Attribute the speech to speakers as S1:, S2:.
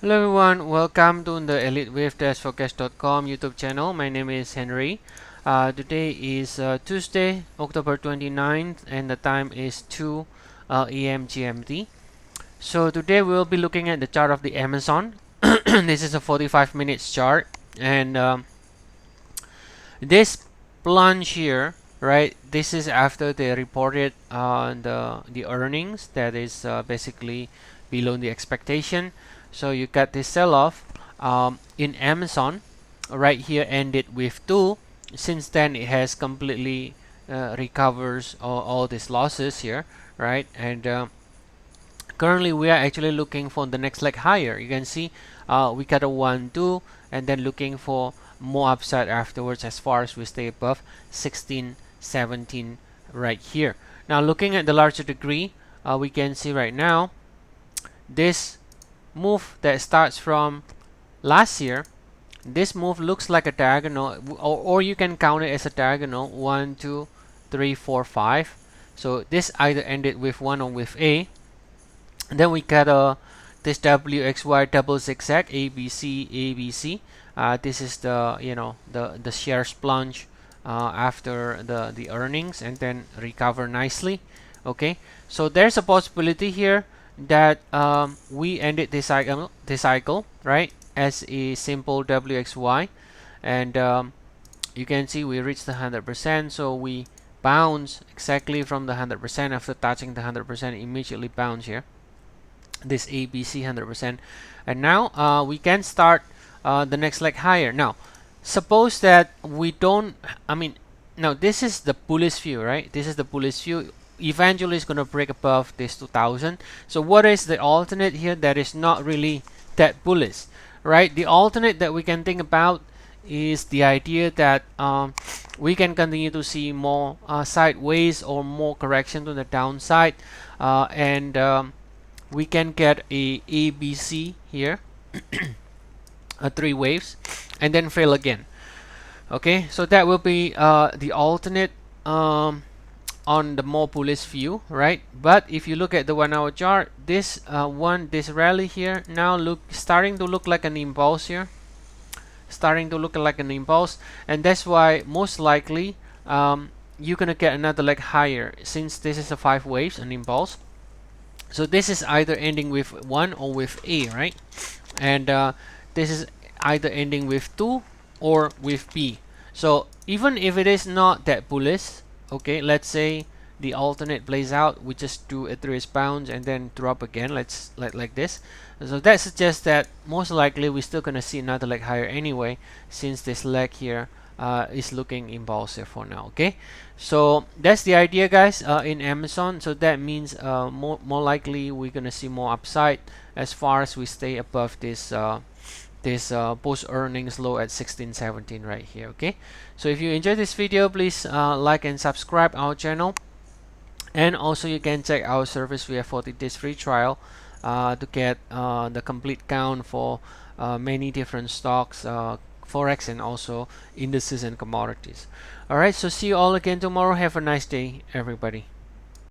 S1: Hello everyone, welcome to the Elliott Wave Forecast.com YouTube channel. My name is Henry. Today is Tuesday, October 29th, and the time is 2 a.m. GMT. So today we'll be looking at the chart of the Amazon. This is a 45 minutes chart, and this plunge here, right? This is after they reported the earnings that is basically below the expectation. So you got this sell-off in Amazon right here, ended with 2. Since then it has completely recovers all these losses here, right? And currently we are actually looking for the next leg higher. You can see we got a 1 2 and then looking for more upside afterwards as far as we stay above 16-17 right here. Now looking at the larger degree, we can see right now this move that starts from last year. This move looks like a diagonal, or you can count it as a diagonal 1 2 3 4 5. So this either ended with 1 or with A. And then we got this WXY double zigzag ABC ABC. This is the the shares plunge after the earnings and then recover nicely. Okay, so there's a possibility here that we ended this cycle right as a simple WXY, and you can see we reached the 100%. So we bounce exactly from the 100% after touching the 100%, immediately bounce here. This ABC 100%, and now we can start the next leg higher. Now suppose that we don't, now this is the bullish view, right? This is the bullish view. Eventually it's going to break above this 2000. So what is the alternate here that is not really that bullish, right? The alternate that we can think about is the idea that we can continue to see more sideways or more correction to the downside, and we can get a ABC here, 3 waves, and then fail again. Okay, so that will be the alternate on the more bullish view, right? But if you look at the 1 hour chart, this this rally here now starting to look like an impulse here, starting to look like an impulse, and that's why most likely you're gonna get another leg higher, since this is a 5 waves, an impulse. So this is either ending with 1 or with A, right? And this is either ending with 2 or with B. So even if it is not that bullish, okay, let's say the alternate plays out, we just do a 3 bounce and then drop again, let's like this. So that suggests that most likely we're still gonna see another leg higher anyway, since this leg here is looking impulsive for now. Okay, so that's the idea, guys, in Amazon. So that means more likely we're gonna see more upside as far as we stay above this post earnings low at 16-17 right here. Okay, so if you enjoyed this video, please like and subscribe our channel, and also you can check our service. We have 40 days free trial to get the complete count for many different stocks, Forex, and also indices and commodities. Alright, so see you all again tomorrow. Have a nice day, everybody.